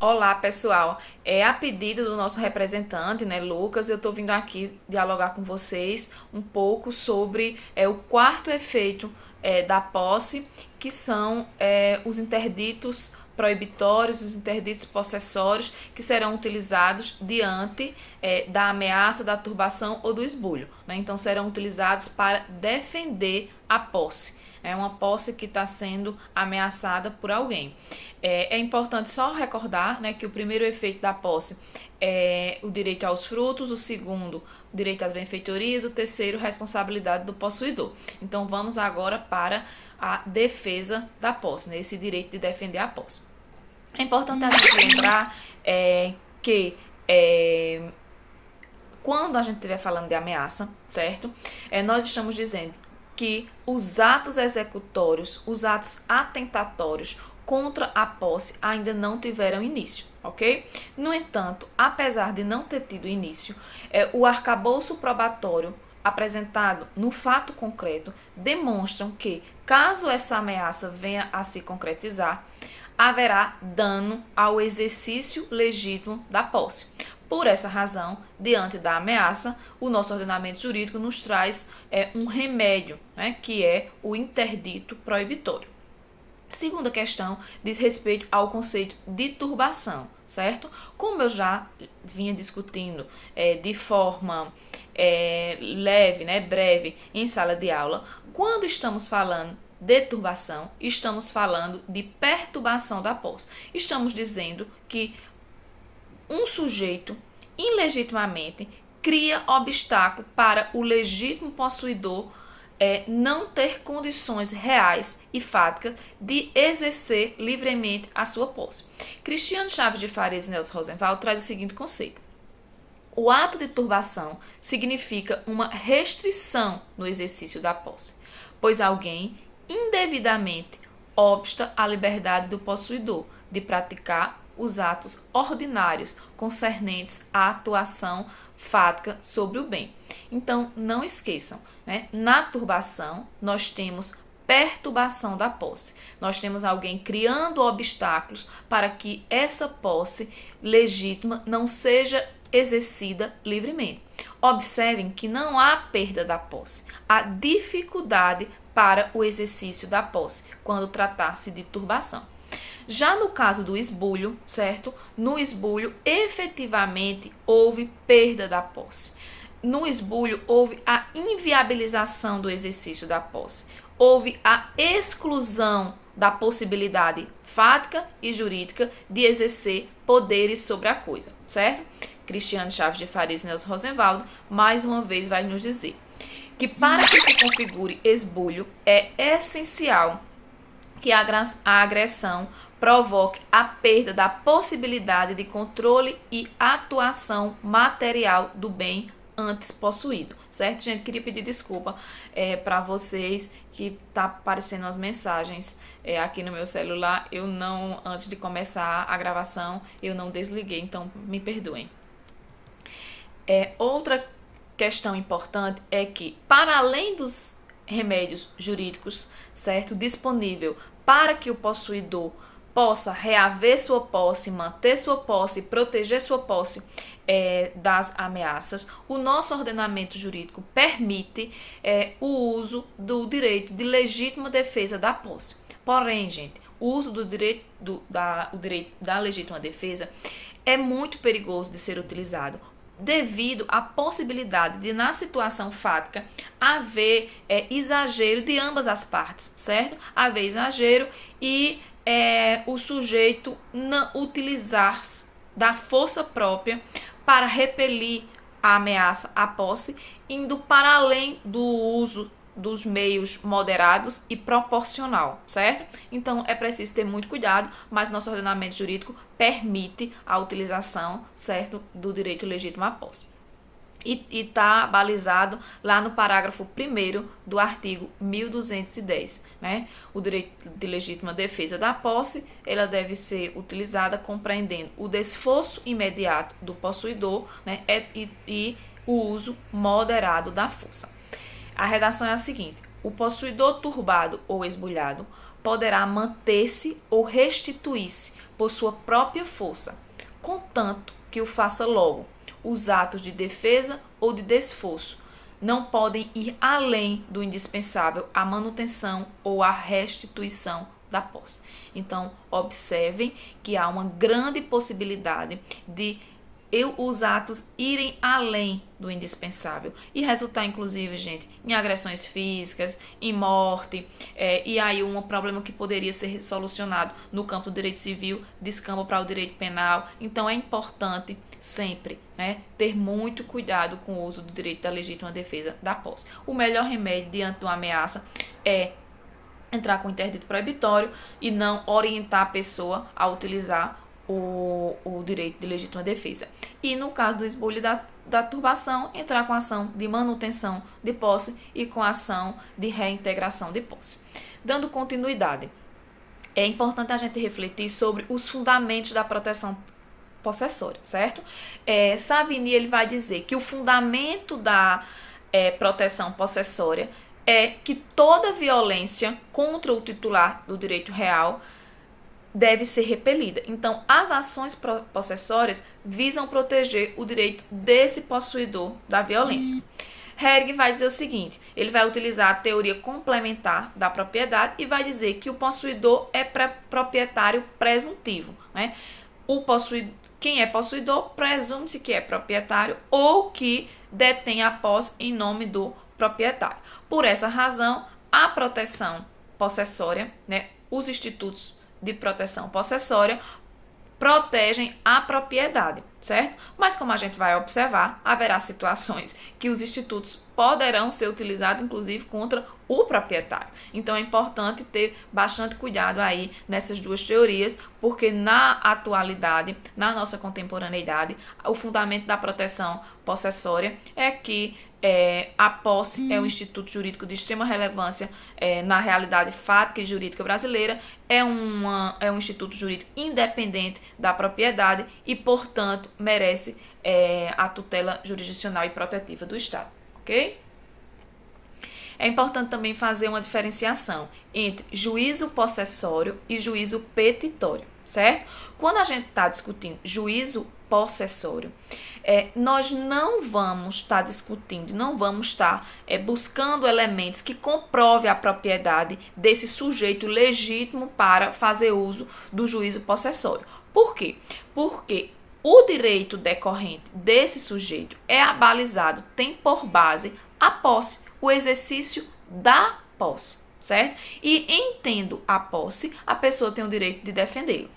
Olá, pessoal. A pedido do nosso representante, né, Lucas, eu estou vindo aqui dialogar com vocês um pouco sobre o quarto efeito da posse, que são os interditos proibitórios, os interditos possessórios, que serão utilizados diante da ameaça, da turbação ou do esbulho, né? Então, serão utilizados para defender a posse. É uma posse que está sendo ameaçada por alguém. É importante só recordar, né, que o primeiro efeito da posse é o direito aos frutos, o segundo, o direito às benfeitorias, o terceiro, responsabilidade do possuidor. Então, vamos agora para a defesa da posse, né, esse direito de defender a posse. É importante a gente lembrar que quando a gente estiver falando de ameaça, certo? Nós estamos dizendo que os atos executórios, os atos atentatórios contra a posse ainda não tiveram início, ok? No entanto, apesar de não ter tido início, o arcabouço probatório apresentado no fato concreto demonstram que, caso essa ameaça venha a se concretizar, haverá dano ao exercício legítimo da posse. Por essa razão, diante da ameaça, o nosso ordenamento jurídico nos traz um remédio, né, que é o interdito proibitório. Segunda questão diz respeito ao conceito de turbação, certo? Como eu já vinha discutindo de forma leve, né, breve, em sala de aula, quando estamos falando de turbação, estamos falando de perturbação da posse. Estamos dizendo que um sujeito ilegitimamente cria obstáculo para o legítimo possuidor não ter condições reais e fáticas de exercer livremente a sua posse. Cristiano Chaves de Farias e Nelson Rosenwald traz o seguinte conceito: o ato de turbação significa uma restrição no exercício da posse, pois alguém indevidamente obsta à liberdade do possuidor de praticar os atos ordinários concernentes à atuação fática sobre o bem. Então, não esqueçam, né? Na turbação, nós temos perturbação da posse. Nós temos alguém criando obstáculos para que essa posse legítima não seja exercida livremente. Observem que não há perda da posse, há dificuldade para o exercício da posse, quando tratar-se de turbação. Já no caso do esbulho, certo? No esbulho, efetivamente, houve perda da posse. No esbulho, houve a inviabilização do exercício da posse. Houve a exclusão da possibilidade fática e jurídica de exercer poderes sobre a coisa, certo? Cristiano Chaves de Farias e Nelson Rosenwald, mais uma vez, vai nos dizer que para que se configure esbulho, é essencial que a agressão provoque a perda da possibilidade de controle e atuação material do bem antes possuído, certo, gente? Queria pedir desculpa para vocês que tá aparecendo as mensagens aqui no meu celular. Eu não, antes de começar a gravação, eu não desliguei, então me perdoem. Outra questão importante é que, para além dos remédios jurídicos, certo, disponível para que o possuidor possa reaver sua posse, manter sua posse, proteger sua posse das ameaças, o nosso ordenamento jurídico permite o uso do direito de legítima defesa da posse. Porém, gente, o uso do direito da legítima defesa é muito perigoso de ser utilizado, devido à possibilidade de, na situação fática, haver exagero de ambas as partes, certo? Haver exagero e o sujeito não utilizar da força própria para repelir a ameaça à posse, indo para além do uso dos meios moderados e proporcional, certo? Então, é preciso ter muito cuidado, mas nosso ordenamento jurídico permite a utilização, certo, do direito legítimo à posse. E está balizado lá no parágrafo 1º do artigo 1210, né? O direito de legítima defesa da posse, ela deve ser utilizada compreendendo o desforço imediato do possuidor, né? E o uso moderado da força. A redação é a seguinte: o possuidor turbado ou esbulhado poderá manter-se ou restituir-se por sua própria força, contanto que o faça logo. Os atos de defesa ou de desforço não podem ir além do indispensável à manutenção ou à restituição da posse. Então, observem que há uma grande possibilidade de os atos irem além do indispensável e resultar, inclusive, gente, em agressões físicas, em morte, e aí um problema que poderia ser solucionado no campo do direito civil descamba para o direito penal. Então, é importante sempre, né, ter muito cuidado com o uso do direito da legítima defesa da posse. O melhor remédio diante de uma ameaça é entrar com interdito proibitório e não orientar a pessoa a utilizar o direito de legítima defesa. E no caso do esbulho da turbação, entrar com ação de manutenção de posse e com ação de reintegração de posse. Dando continuidade, é importante a gente refletir sobre os fundamentos da proteção possessória, certo? Savigny, ele vai dizer que o fundamento da proteção possessória é que toda violência contra o titular do direito real deve ser repelida. Então, as ações possessórias visam proteger o direito desse possuidor da violência. Hering vai dizer o seguinte, ele vai utilizar a teoria complementar da propriedade e vai dizer que o possuidor é proprietário presuntivo, né? Quem é possuidor presume-se que é proprietário ou que detém a posse em nome do proprietário. Por essa razão, a proteção possessória, né, os institutos de proteção possessória protegem a propriedade, certo? Mas como a gente vai observar, haverá situações que os institutos poderão ser utilizados, inclusive, contra o proprietário. Então, é importante ter bastante cuidado aí nessas duas teorias, porque na atualidade, na nossa contemporaneidade, o fundamento da proteção possessória é que a posse é um instituto jurídico de extrema relevância na realidade fática e jurídica brasileira, é um instituto jurídico independente da propriedade e, portanto, merece a tutela jurisdicional e protetiva do Estado, ok? É importante também fazer uma diferenciação entre juízo possessório e juízo petitório, certo? Quando a gente está discutindo juízo possessório, nós não vamos estar discutindo, não vamos estar buscando elementos que comprovem a propriedade desse sujeito legítimo para fazer uso do juízo possessório. Por quê? Porque o direito decorrente desse sujeito é abalizado, tem por base a posse, o exercício da posse, certo? E entendo a posse, a pessoa tem o direito de defendê-lo.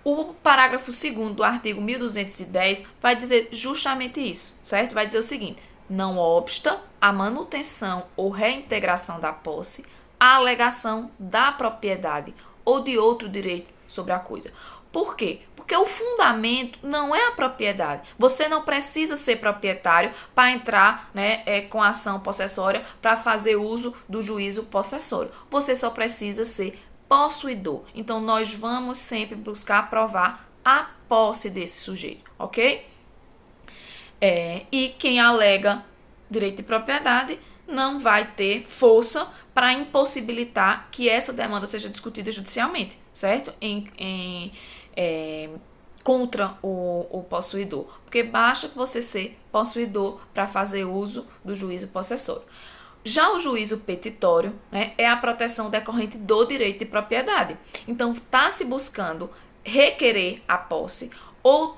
O parágrafo 2º do artigo 1210 vai dizer justamente isso, certo? Vai dizer o seguinte: não obsta a manutenção ou reintegração da posse, a alegação da propriedade ou de outro direito sobre a coisa. Por quê? Porque o fundamento não é a propriedade. Você não precisa ser proprietário para entrar, né, com a ação possessória para fazer uso do juízo possessório. Você só precisa ser possuidor. Então, nós vamos sempre buscar provar a posse desse sujeito, ok? E quem alega direito de propriedade não vai ter força para impossibilitar que essa demanda seja discutida judicialmente, certo? Contra o possuidor. Porque basta você ser possuidor para fazer uso do juízo possessório. Já o juízo petitório, né, é a proteção decorrente do direito de propriedade. Então, está se buscando requerer a posse ou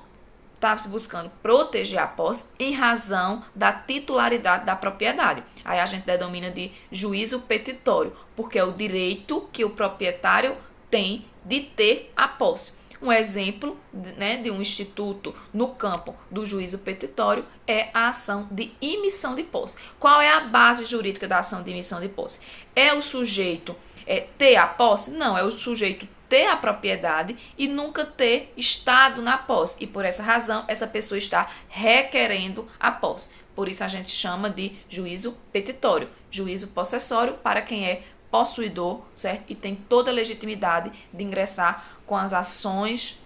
está se buscando proteger a posse em razão da titularidade da propriedade. Aí a gente denomina de juízo petitório, porque é o direito que o proprietário tem de ter a posse. Um exemplo, né, de um instituto no campo do juízo petitório é a ação de emissão de posse. Qual é a base jurídica da ação de emissão de posse? É o sujeito ter a posse? Não, é o sujeito ter a propriedade e nunca ter estado na posse. E por essa razão, essa pessoa está requerendo a posse. Por isso a gente chama de juízo petitório. Juízo possessório para quem é possuidor, certo? E tem toda a legitimidade de ingressar com as ações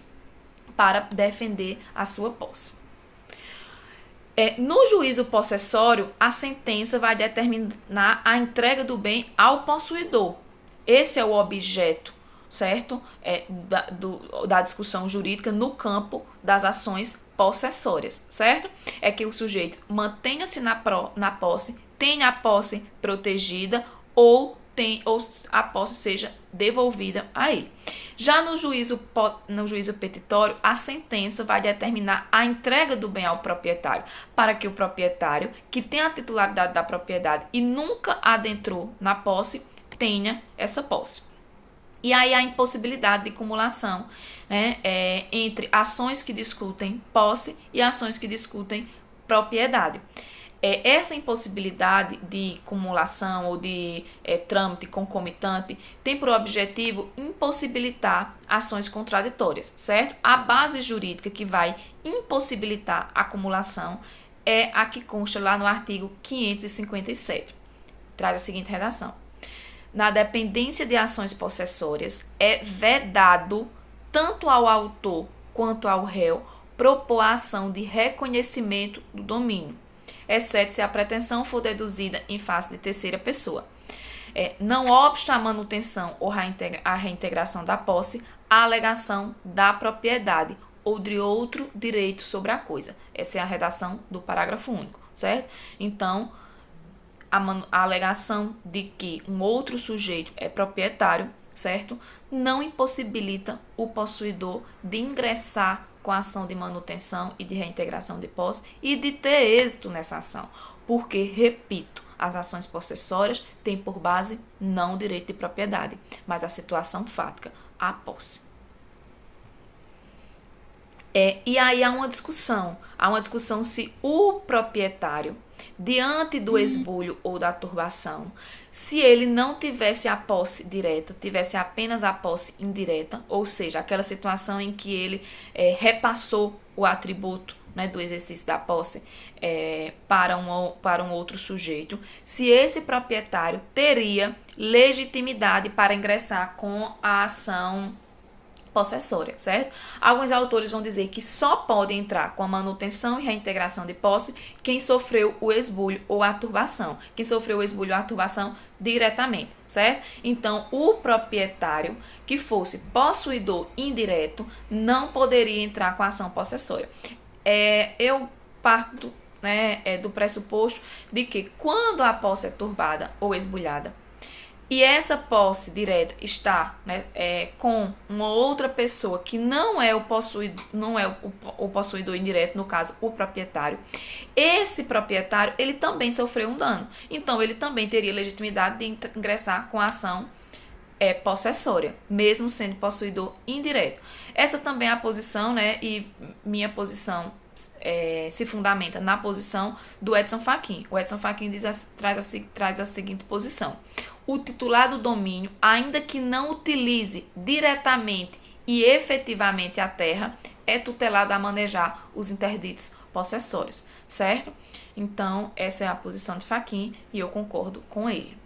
para defender a sua posse. No juízo possessório, a sentença vai determinar a entrega do bem ao possuidor. Esse é o objeto, certo? Da discussão jurídica no campo das ações possessórias, certo? É que o sujeito mantenha-se na posse, tenha a posse protegida ou a posse seja devolvida a ele. Já no juízo petitório, a sentença vai determinar a entrega do bem ao proprietário, para que o proprietário, que tem a titularidade da propriedade e nunca adentrou na posse, tenha essa posse. E aí a impossibilidade de cumulação, né, entre ações que discutem posse e ações que discutem propriedade. Essa impossibilidade de cumulação ou de trâmite concomitante tem por objetivo impossibilitar ações contraditórias, certo? A base jurídica que vai impossibilitar a acumulação é a que consta lá no artigo 557. Traz a seguinte redação: na dependência de ações possessórias, é vedado tanto ao autor quanto ao réu propor a ação de reconhecimento do domínio, exceto se a pretensão for deduzida em face de terceira pessoa. Não obsta a manutenção ou a reintegração da posse, a alegação da propriedade ou de outro direito sobre a coisa. Essa é a redação do parágrafo único, certo? Então, a alegação de que um outro sujeito é proprietário, certo? Não impossibilita o possuidor de ingressar com a ação de manutenção e de reintegração de posse e de ter êxito nessa ação. Porque, repito, as ações possessórias têm por base não o direito de propriedade, mas a situação fática, a posse. E aí há uma discussão se o proprietário, diante do esbulho ou da turbação, se ele não tivesse a posse direta, tivesse apenas a posse indireta, ou seja, aquela situação em que ele repassou o atributo, né, do exercício da posse para um outro sujeito, se esse proprietário teria legitimidade para ingressar com a ação possessória, certo? Alguns autores vão dizer que só pode entrar com a manutenção e reintegração de posse quem sofreu o esbulho ou a turbação. Quem sofreu o esbulho ou a turbação diretamente, certo? Então, o proprietário que fosse possuidor indireto não poderia entrar com a ação possessória. Eu parto, do pressuposto de que quando a posse é turbada ou esbulhada, e essa posse direta está, com uma outra pessoa que não é o possuidor indireto, no caso, o proprietário, esse proprietário, ele também sofreu um dano. Então, ele também teria legitimidade de ingressar com a ação possessória, mesmo sendo possuidor indireto. Essa também é a posição, e minha posição se fundamenta na posição do Edson Fachin. O Edson Fachin traz a seguinte posição: o titular do domínio, ainda que não utilize diretamente e efetivamente a terra, é tutelado a manejar os interditos possessórios, certo? Então, essa é a posição de Fachin e eu concordo com ele.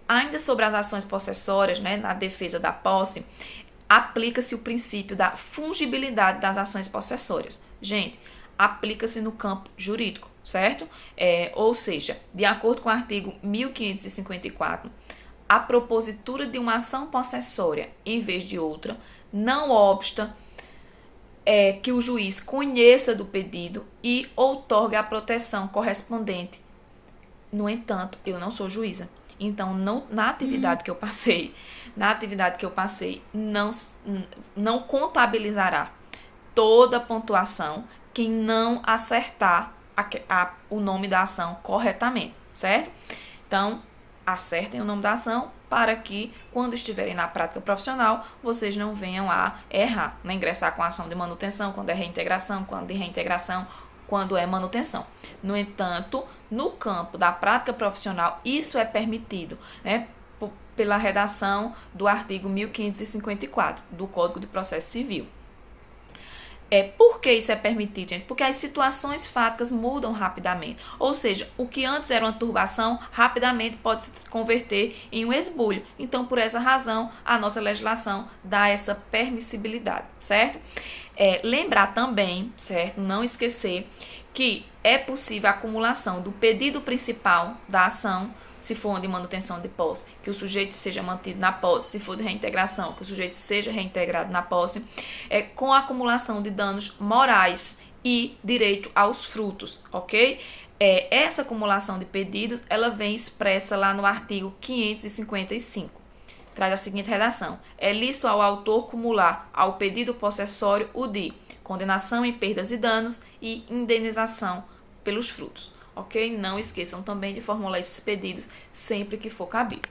Ainda sobre as ações possessórias, na defesa da posse, aplica-se o princípio da fungibilidade das ações possessórias. Gente, aplica-se no campo jurídico, certo? Ou seja, de acordo com o artigo 1554, a propositura de uma ação possessória em vez de outra não obsta que o juiz conheça do pedido e outorgue a proteção correspondente. No entanto, eu não sou juíza. Então, na atividade que eu passei, não contabilizará toda a pontuação quem não acertar o nome da ação corretamente, certo? Então, acertem o nome da ação para que, quando estiverem na prática profissional, vocês não venham a errar, ingressar com a ação de manutenção, quando é reintegração, quando é reintegração, quando é manutenção. No entanto, no campo da prática profissional, isso é permitido, pela redação do artigo 1554 do Código de Processo Civil. Por que isso é permitido, gente? Porque as situações fáticas mudam rapidamente. Ou seja, o que antes era uma turbação, rapidamente pode se converter em um esbulho. Então, por essa razão, a nossa legislação dá essa permissibilidade, certo? Lembrar também, certo? Não esquecer que é possível a acumulação do pedido principal da ação se for de manutenção de posse, que o sujeito seja mantido na posse, se for de reintegração, que o sujeito seja reintegrado na posse, com a acumulação de danos morais e direito aos frutos, ok? Essa acumulação de pedidos, ela vem expressa lá no artigo 555. Traz a seguinte redação: é lícito ao autor cumular ao pedido possessório o de condenação em perdas e danos e indenização pelos frutos, ok? Não esqueçam também de formular esses pedidos sempre que for cabível.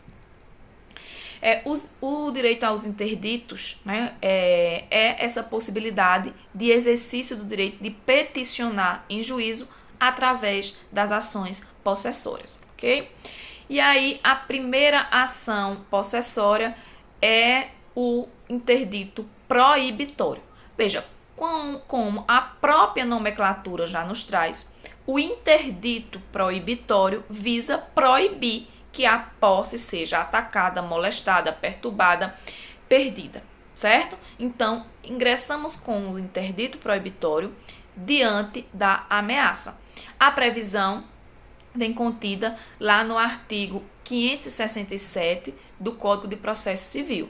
O direito aos interditos, né, é essa possibilidade de exercício do direito de peticionar em juízo através das ações possessórias, ok? E aí, a primeira ação possessória é o interdito proibitório. Veja, como a própria nomenclatura já nos traz, o interdito proibitório visa proibir que a posse seja atacada, molestada, perturbada, perdida, certo? Então, ingressamos com o interdito proibitório diante da ameaça. A previsão vem contida lá no artigo 567 do Código de Processo Civil.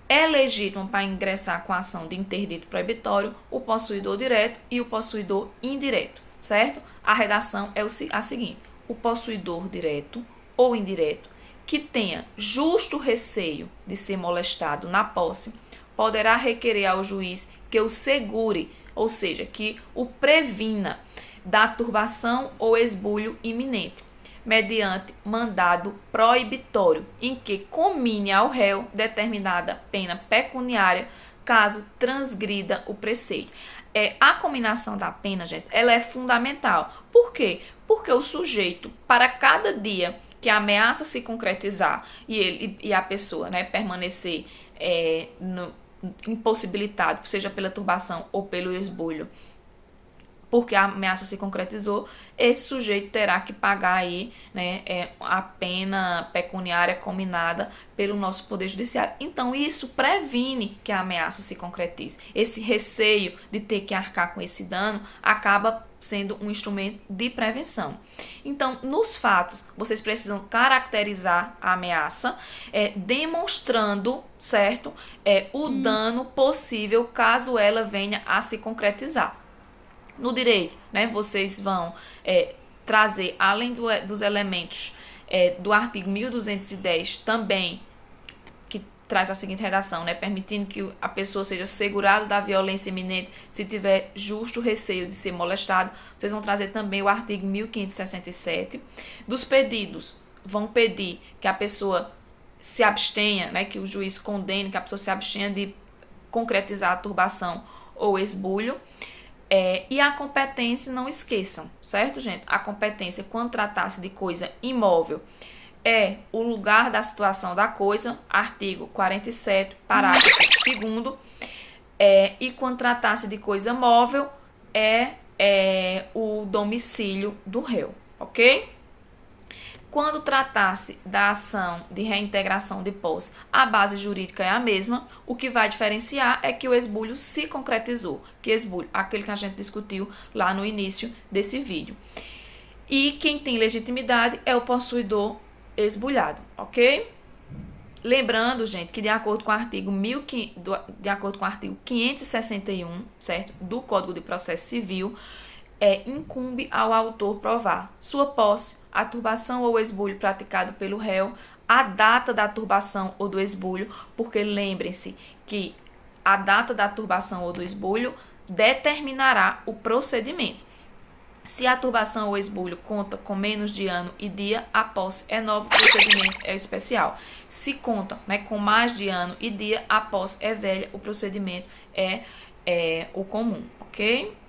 É legítimo para ingressar com a ação de interdito proibitório o possuidor direto e o possuidor indireto, certo? A redação é a seguinte: o possuidor direto ou indireto que tenha justo receio de ser molestado na posse poderá requerer ao juiz que o segure, ou seja, que o previna da turbação ou esbulho iminente, mediante mandado proibitório, em que comine ao réu determinada pena pecuniária, caso transgrida o preceito. A cominação da pena, gente, ela é fundamental. Por quê? Porque o sujeito, para cada dia que a ameaça se concretizar e a pessoa, né, permanecer impossibilitado, seja pela turbação ou pelo esbulho, porque a ameaça se concretizou, esse sujeito terá que pagar aí, né, a pena pecuniária combinada pelo nosso Poder Judiciário. Então, isso previne que a ameaça se concretize. Esse receio de ter que arcar com esse dano acaba sendo um instrumento de prevenção. Então, nos fatos, vocês precisam caracterizar a ameaça, demonstrando, certo, o dano possível caso ela venha a se concretizar. No direito, né, vocês vão trazer, além dos elementos do artigo 1210, também, que traz a seguinte redação, né, permitindo que a pessoa seja segurada da violência iminente se tiver justo receio de ser molestado. Vocês vão trazer também o artigo 1567. Dos pedidos, vão pedir que a pessoa se abstenha, né, que o juiz condene, que a pessoa se abstenha de concretizar a turbação ou esbulho. E a competência, não esqueçam, certo, gente? A competência, quando tratar-se de coisa imóvel, é o lugar da situação da coisa, artigo 47, parágrafo 2º. E quando tratar-se de coisa móvel, é o domicílio do réu, ok? Quando tratar-se da ação de reintegração de posse, a base jurídica é a mesma. O que vai diferenciar é que o esbulho se concretizou. Que esbulho? Aquele que a gente discutiu lá no início desse vídeo. E quem tem legitimidade é o possuidor esbulhado, ok? Lembrando, gente, que de acordo com o artigo 561, certo, do Código de Processo Civil, incumbe ao autor provar sua posse, a turbação ou esbulho praticado pelo réu, a data da turbação ou do esbulho, porque lembrem-se que a data da turbação ou do esbulho determinará o procedimento. Se a turbação ou esbulho conta com menos de ano e dia, a posse é nova, o procedimento é especial. Se conta, né, com mais de ano e dia, a posse é velha, o procedimento é o comum, ok?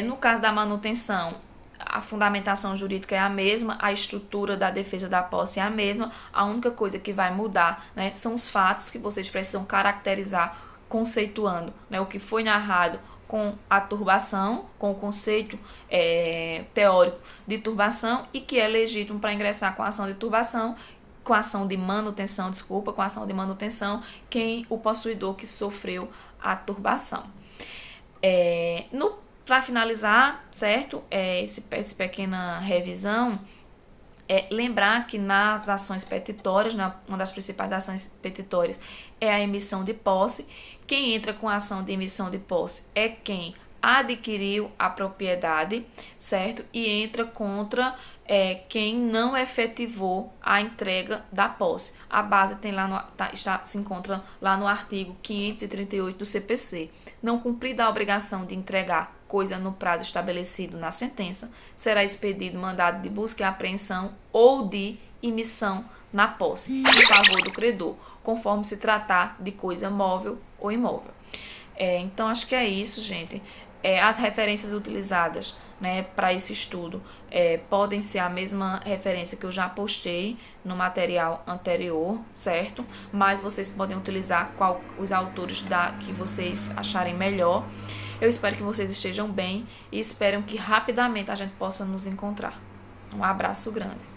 No caso da manutenção, a fundamentação jurídica é a mesma, a estrutura da defesa da posse é a mesma, a única coisa que vai mudar, né, são os fatos que vocês precisam caracterizar conceituando, né, o que foi narrado com a turbação, com o conceito teórico de turbação e que é legítimo para ingressar com a ação de turbação, com a ação de manutenção, com a ação de manutenção, o possuidor que sofreu a turbação. No Para finalizar, certo? Essa pequena revisão, lembrar que nas ações petitórias, uma das principais ações petitórias é a emissão de posse. Quem entra com a ação de emissão de posse é quem adquiriu a propriedade, certo? E entra contra quem não efetivou a entrega da posse. A base tem lá se encontra lá no artigo 538 do CPC. Não cumprida a obrigação de entregar coisa no prazo estabelecido na sentença, será expedido mandado de busca e apreensão ou de emissão na posse, em favor do credor, conforme se tratar de coisa móvel ou imóvel. Então, acho que é isso, gente. As referências utilizadas, né, para esse estudo podem ser a mesma referência que eu já postei no material anterior, certo? Mas vocês podem utilizar os autores que vocês acharem melhor. Eu espero que vocês estejam bem e espero que rapidamente a gente possa nos encontrar. Um abraço grande.